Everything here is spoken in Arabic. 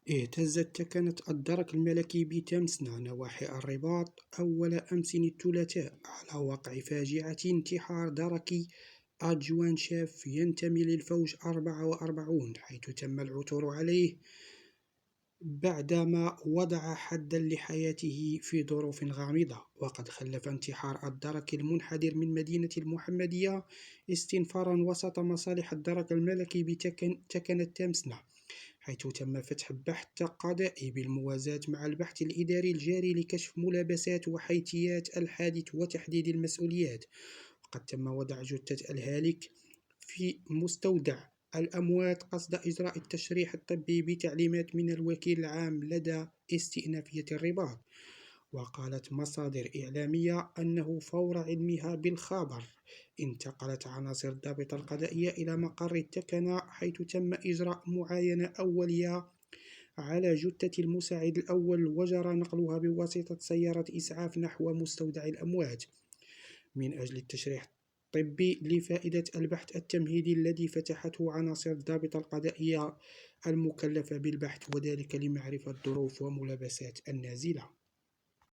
اهتزت تكنة الدرك الملكي بتمسنا نواحي الرباط أول أمس الثلاثاء على وقع فاجعة انتحار دركي أرجوان شاف ينتمي للفوج 44، حيث تم العثور عليه بعدما وضع حدا لحياته في ظروف غامضة. وقد خلف انتحار الدرك المنحدر من مدينة المحمدية استنفارا وسط مصالح الدرك الملكي بتكنة تمسنا، حيث تم فتح بحث قضائي بالموازاة مع البحث الإداري الجاري لكشف ملابسات وحيثيات الحادث وتحديد المسؤوليات. وقد تم وضع جثة الهالك في مستودع الأموات قصد إجراء التشريح الطبي بتعليمات من الوكيل العام لدى استئنافية الرباط. وقالت مصادر إعلامية أنه فور علمها بالخبر انتقلت عناصر الضابطة القضائية إلى مقر التكنة، حيث تم إجراء معاينة أولية على جثة المساعد الأول وجرى نقلها بواسطة سيارة إسعاف نحو مستودع الأموات من أجل التشريح الطبي لفائدة البحث التمهيدي الذي فتحته عناصر الضابطة القضائية المكلفة بالبحث، وذلك لمعرفة ظروف وملابسات النازلة.